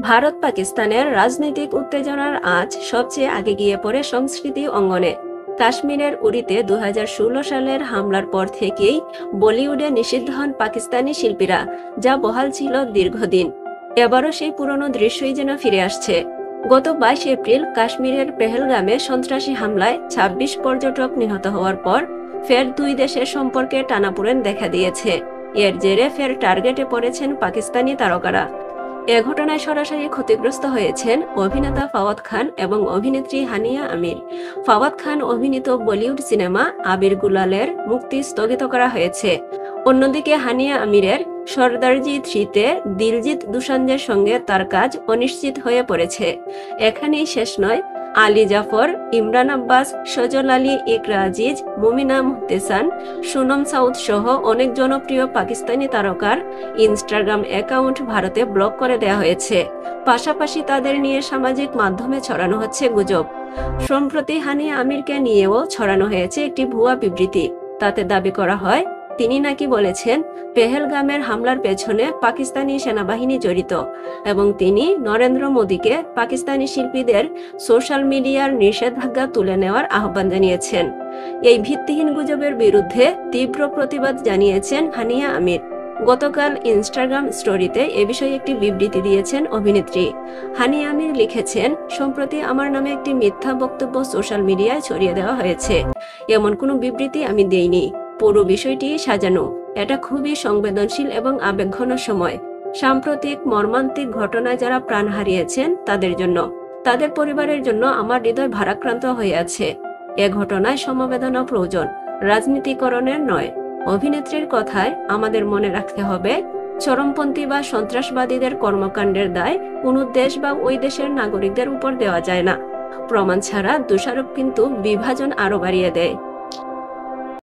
ভারত পাকিস্তানের রাজনৈতিক উত্তেজনার আজ সবচেয়ে আগে গিয়ে পড়ে সংস্কৃতি অঙ্গনে। কাশ্মীরের উরিতে 2016 সালের হামলার পর থেকেই বলিউডে নিষিদ্ধ হন পাকিস্তানি শিল্পীরা, যা বহাল ছিল দীর্ঘদিন। এবারও সেই পুরনো দৃশ্যই যেন ফিরে আসছে। গত 22 এপ্রিল কাশ্মীরের পেহেলগামে সন্ত্রাসী হামলায় 26 পর্যটক নিহত হওয়ার পর ফের দুই দেশের সম্পর্কে টানাপোড়েন দেখা দিয়েছে। এর জেরে ফের টার্গেটে পড়েছেন পাকিস্তানি তারকারা। এ ঘটনায় সরাসরি ক্ষতিগ্রস্ত হয়েছেন অভিনেতা ফাওয়াদ খান এবং অভিনেত্রী হানিয়া আমির। ফাওয়াদ খান অভিনীত বলিউড সিনেমা আবির গুলালের মুক্তি স্থগিত করা হয়েছে। অন্যদিকে হানিয়া আমিরের সর্দারজি 3-তে দিলজিৎ দোসাঞ্জের সঙ্গে তার কাজ অনিশ্চিত হয়ে পড়েছে। এখানেই শেষ নয়, আলী জাফর, ইমরান আব্বাস, সজল আলী, ইকরা আজিজ, মুমিনা মুহতেসান, সোনম সাউদ সহ অনেক জনপ্রিয় পাকিস্তানি তারকার ইনস্টাগ্রাম অ্যাকাউন্ট ভারতে ব্লক করে দেওয়া হয়েছে। পাশাপাশি তাদের নিয়ে সামাজিক মাধ্যমে ছড়ানো হচ্ছে গুজব। সম্প্রতি হানিয়া আমিরকে নিয়েও ছড়ানো হয়েছে একটি ভুয়া বিবৃতি। তাতে দাবি করা হয় তিনি নাকি বলেছেন পেহেলগামের হামলার পেছনে পাকিস্তানি সেনাবাহিনী জড়িত এবং তিনি নরেন্দ্র মোদীকে পাকিস্তানি শিল্পীদের সোশ্যাল মিডিয়ার নিষেধাজ্ঞা তুলে নেওয়ার আহ্বান জানিয়েছেন। এই ভিত্তিহীন গুজবের বিরুদ্ধে তীব্র প্রতিবাদ জানিয়েছেন হানিয়া আমির। গতকাল ইনস্টাগ্রাম স্টোরিতে এ বিষয়ে একটি বিবৃতি দিয়েছেন অভিনেত্রী। হানিয়া আমির লিখেছেন, সম্প্রতি আমার নামে একটি মিথ্যা বক্তব্য সোশ্যাল মিডিয়ায় ছড়িয়ে দেওয়া হয়েছে। এমন কোনো বিবৃতি আমি দেইনি। পুরো বিষয়টি সাজানো। এটা খুবই সংবেদনশীল এবং আবেগঘন সময়। সাম্প্রতিক মর্মান্তিক ঘটনায় যারা প্রাণ হারিয়েছেন তাদের জন্য, তাদের পরিবারের জন্য আমার হৃদয় ভারাক্রান্ত হয়ে আছে। এ ঘটনায় সমবেদনা প্রয়োজন, রাজনীতিকরণের নয়। অভিনেত্রীর কথায় আমাদের মনে রাখতে হবে, চরমপন্থী বা সন্ত্রাসবাদীদের কর্মকাণ্ডের দায় কোনো দেশ বা ওই দেশের নাগরিকদের উপর দেওয়া যায় না। প্রমাণ ছাড়া দোষারোপ কিন্তু বিভাজন আরো বাড়িয়ে দেয়।